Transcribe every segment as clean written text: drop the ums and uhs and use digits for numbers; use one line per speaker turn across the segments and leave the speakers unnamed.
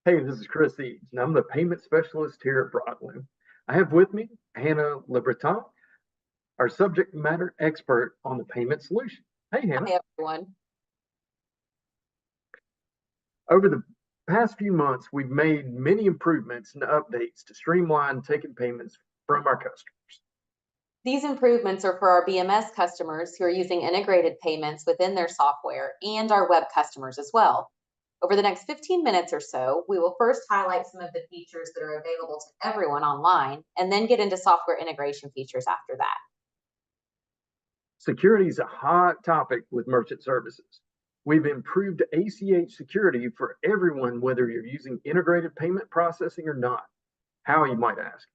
Hey, this is Chris Eades, and I'm the payment specialist here at Broadland. I have with me Hannah LeBreton, our subject matter expert on the payment solution. Hey, Hannah.
Hi, everyone.
Over the past few months, we've made many improvements and updates to streamline taking payments from our customers.
These improvements are for our BMS customers who are using integrated payments within their software and our web customers as well. Over the next 15 minutes or so, we will first highlight some of the features that are available to everyone online and then get into software integration features after that.
Security is a hot topic with merchant services. We've improved ACH security for everyone, whether you're using integrated payment processing or not. How, you might ask?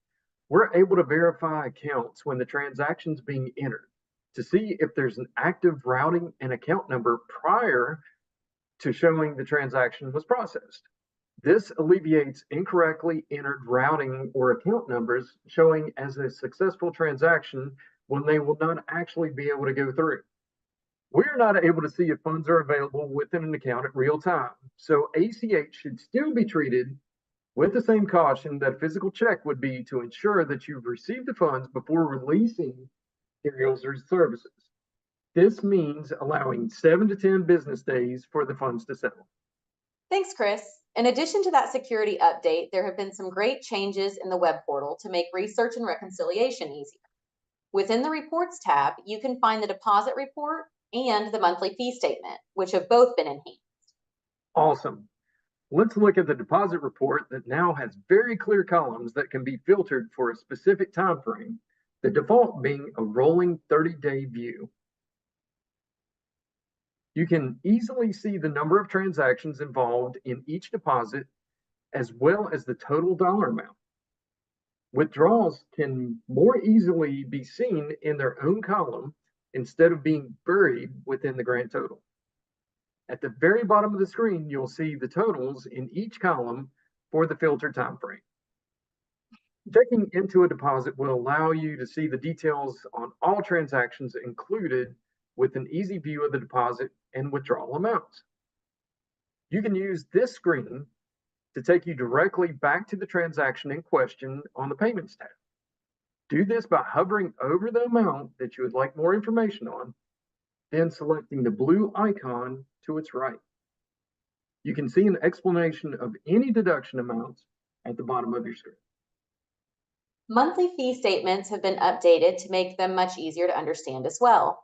We're able to verify accounts when the transaction's being entered to see if there's an active routing and account number prior to showing the transaction was processed. This alleviates incorrectly entered routing or account numbers showing as a successful transaction when they will not actually be able to go through. We're not able to see if funds are available within an account at real time, so ACH should still be treated with the same caution that a physical check would be to ensure that you've received the funds before releasing materials or services. This means allowing 7 to 10 business days for the funds to settle.
Thanks, Chris. In addition to that security update, there have been some great changes in the web portal to make research and reconciliation easier. Within the Reports tab, you can find the deposit report and the monthly fee statement, which have both been enhanced.
Awesome. Let's look at the deposit report that now has very clear columns that can be filtered for a specific time frame, the default being a rolling 30-day view. You can easily see the number of transactions involved in each deposit, as well as the total dollar amount. Withdrawals can more easily be seen in their own column instead of being buried within the grand total. At the very bottom of the screen, you'll see the totals in each column for the filtered time frame. Checking into a deposit will allow you to see the details on all transactions included with an easy view of the deposit and withdrawal amounts. You can use this screen to take you directly back to the transaction in question on the Payments tab. Do this by hovering over the amount that you would like more information on, then selecting the blue icon to its right. You can see an explanation of any deduction amounts at the bottom of your screen.
Monthly fee statements have been updated to make them much easier to understand as well.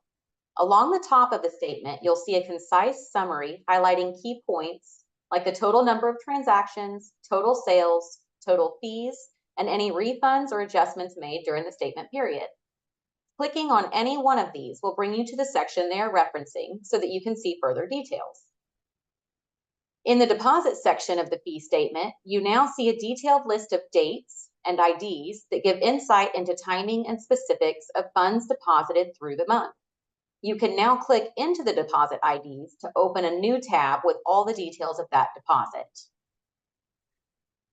Along the top of the statement, you'll see a concise summary highlighting key points like the total number of transactions, total sales, total fees, and any refunds or adjustments made during the statement period. Clicking on any one of these will bring you to the section they are referencing so that you can see further details. In the deposit section of the fee statement, you now see a detailed list of dates and IDs that give insight into timing and specifics of funds deposited through the month. You can now click into the deposit IDs to open a new tab with all the details of that deposit.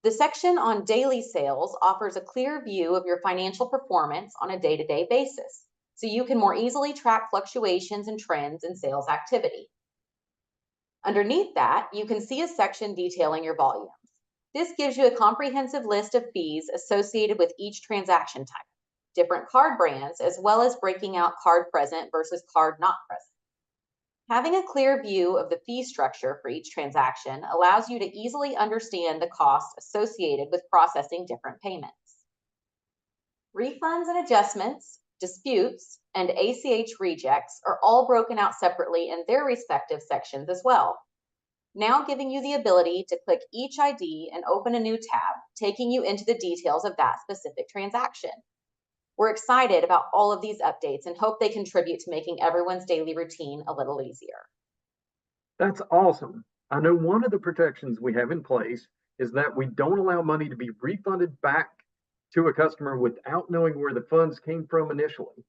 The section on daily sales offers a clear view of your financial performance on a day-to-day basis, so you can more easily track fluctuations and trends in sales activity. Underneath that, you can see a section detailing your volumes. This gives you a comprehensive list of fees associated with each transaction type, different card brands, as well as breaking out card present versus card not present. Having a clear view of the fee structure for each transaction allows you to easily understand the costs associated with processing different payments. Refunds and adjustments, disputes, and ACH rejects are all broken out separately in their respective sections as well, now giving you the ability to click each ID and open a new tab, taking you into the details of that specific transaction. We're excited about all of these updates and hope they contribute to making everyone's daily routine a little easier.
That's awesome. I know one of the protections we have in place is that we don't allow money to be refunded back to a customer without knowing where the funds came from initially.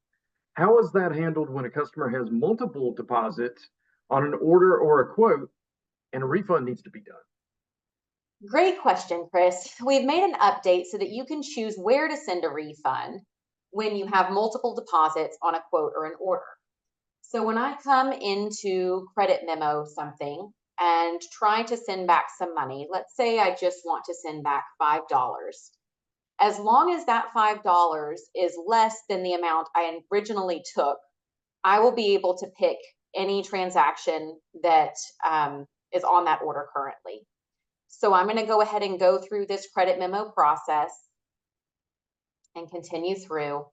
How is that handled when a customer has multiple deposits on an order or a quote and a refund needs to be done?
Great question, Chris. We've made an update so that you can choose where to send a refund when you have multiple deposits on a quote or an order. So when I come into credit memo something, and try to send back some money. Let's say I just want to send back $5. As long as that $5 is less than the amount I originally took, I will be able to pick any transaction that is on that order currently. So I'm going to go ahead and go through this credit memo process and continue through.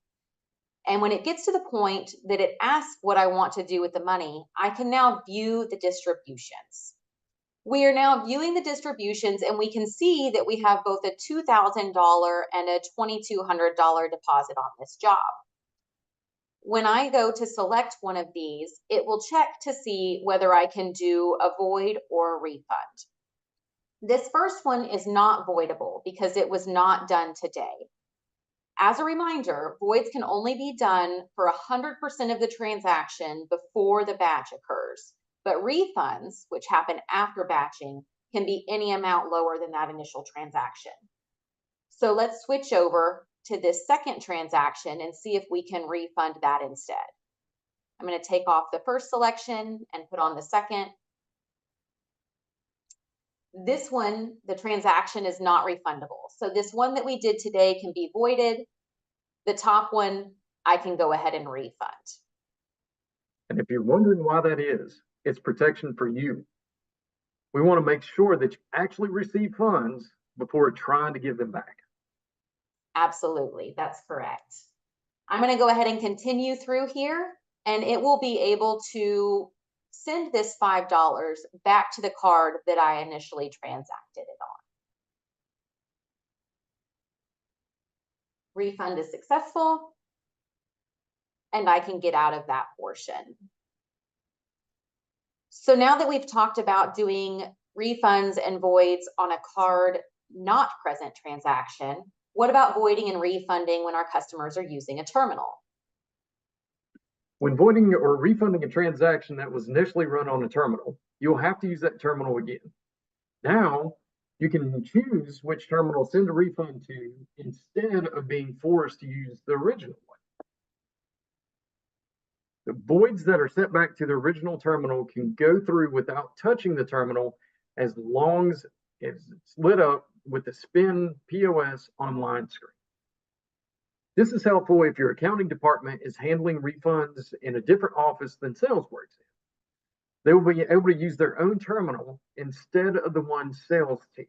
And when it gets to the point that it asks what I want to do with the money, I can now view the distributions. We are now viewing the distributions, and we can see that we have both a $2,000 and a $2,200 deposit on this job. When I go to select one of these, it will check to see whether I can do a void or a refund. This first one is not voidable because it was not done today. As a reminder, voids can only be done for 100% of the transaction before the batch occurs, but refunds, which happen after batching, can be any amount lower than that initial transaction. So let's switch over to this second transaction and see if we can refund that instead. I'm going to take off the first selection and put on the second. This one, the transaction is not refundable. So this one that we did today can be voided. The top one, I can go ahead and refund.
And if you're wondering why that is, it's protection for you. We want to make sure that you actually receive funds before trying to give them back.
Absolutely, that's correct. I'm going to go ahead and continue through here, and it will be able to send this $5 back to the card that I initially transacted it on. Refund is successful, and I can get out of that portion. So now that we've talked about doing refunds and voids on a card not present transaction, what about voiding and refunding when our customers are using a terminal?
When voiding or refunding a transaction that was initially run on a terminal, you'll have to use that terminal again. Now, you can choose which terminal to send a refund to instead of being forced to use the original one. The voids that are set back to the original terminal can go through without touching the terminal as long as it's lit up with the Spin POS online screen. This is helpful if your accounting department is handling refunds in a different office than sales works in. They will be able to use their own terminal instead of the one sales team.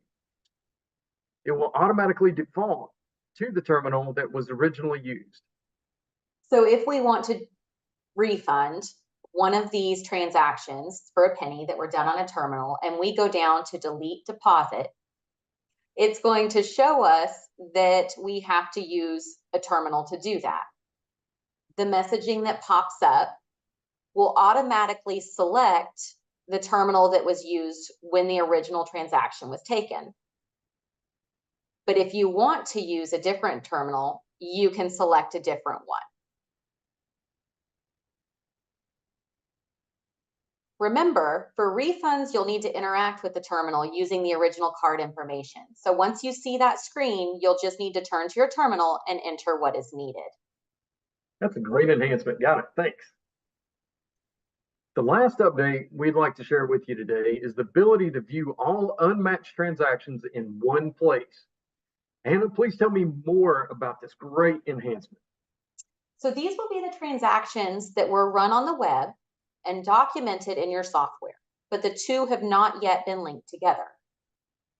It will automatically default to the terminal that was originally used.
So if we want to refund one of these transactions for a penny that were done on a terminal, and we go down to delete deposit, it's going to show us that we have to use a terminal to do that. The messaging that pops up will automatically select the terminal that was used when the original transaction was taken. But if you want to use a different terminal, you can select a different one. Remember, for refunds, you'll need to interact with the terminal using the original card information. So once you see that screen, you'll just need to turn to your terminal and enter what is needed.
That's a great enhancement. Got it. Thanks. The last update we'd like to share with you today is the ability to view all unmatched transactions in one place. Hannah, please tell me more about this great enhancement.
So these will be the transactions that were run on the web and documented in your software, but the two have not yet been linked together.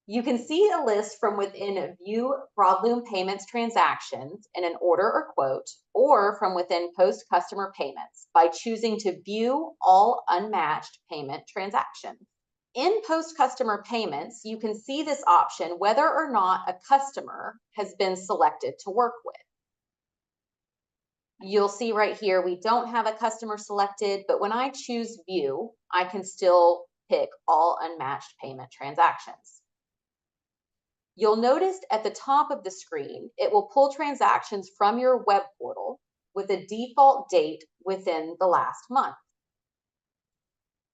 You can see a list from within View Broadloom Payments transactions in an order or quote, or from within Post Customer Payments by choosing to view all unmatched payment transactions. In Post Customer Payments, you can see this option whether or not a customer has been selected to work with. You'll see right here, we don't have a customer selected, but when I choose view, I can still pick all unmatched payment transactions. You'll notice at the top of the screen, it will pull transactions from your web portal with a default date within the last month.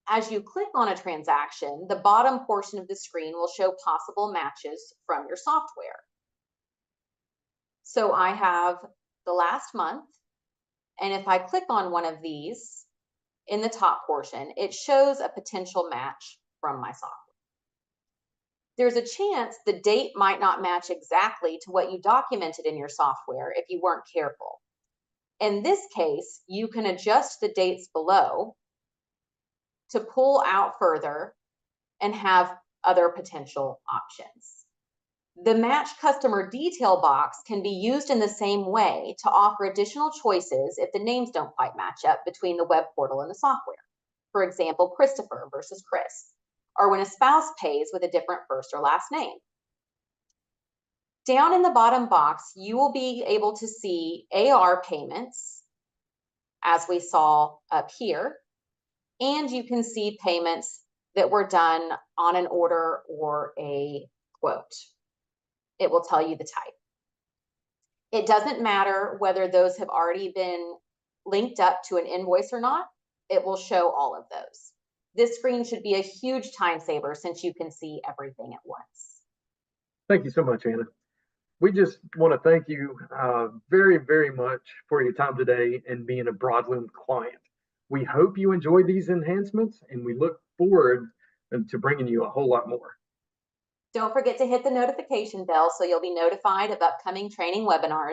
As you click on a transaction, the bottom portion of the screen will show possible matches from your software. So I have the last month, and if I click on one of these in the top portion, it shows a potential match from my software. There's a chance the date might not match exactly to what you documented in your software if you weren't careful. In this case, you can adjust the dates below to pull out further and have other potential options. The Match Customer Detail box can be used in the same way to offer additional choices if the names don't quite match up between the web portal and the software. For example, Christopher versus Chris, or when a spouse pays with a different first or last name. Down in the bottom box, you will be able to see AR payments, as we saw up here, and you can see payments that were done on an order or a quote. It will tell you the type. It doesn't matter whether those have already been linked up to an invoice or not. It will show all of those. This screen should be a huge time saver since you can see everything at once.
Thank you so much, Hannah. We just want to thank you very, very much for your time today and being a Broadloom client. We hope you enjoy these enhancements, and we look forward to bringing you a whole lot more.
Don't forget to hit the notification bell so you'll be notified of upcoming training webinars